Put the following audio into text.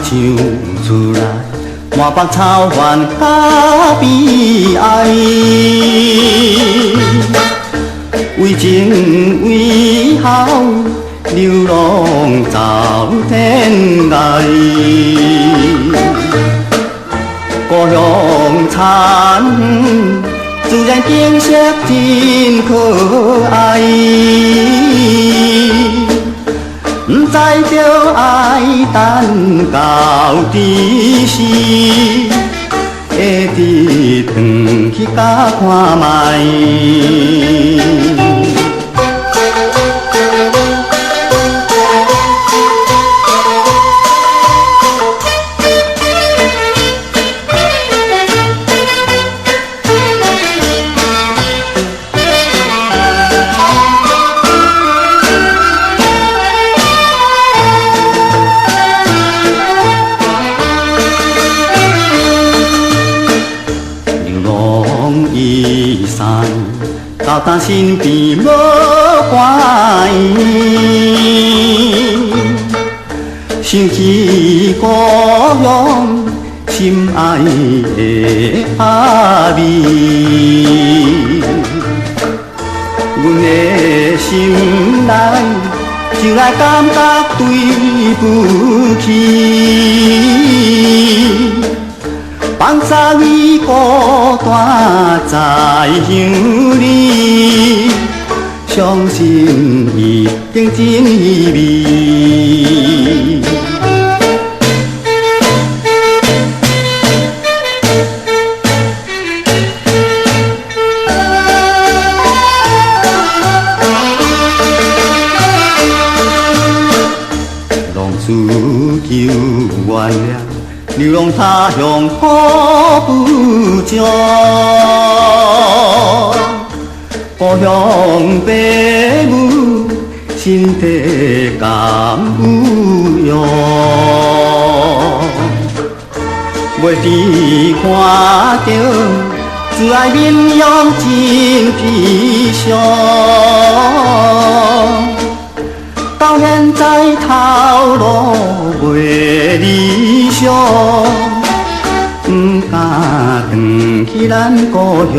唱出来，满腹草原甲悲哀。为情为孝，流浪走天涯。故乡田园，自然景色真可爱。不知着爱等到几时，会直转去甲看卖。移山到咱身边无关意，想起故乡心爱的阿美，阮的心内就来感觉对不起。放下伊孤单在乡里，相信一定真意味。浪子求原谅。流浪他乡可不将，故乡父母身体甘有用，袂知看着自爱面容真悲伤。到现在头路袂理想，不敢回去咱故乡。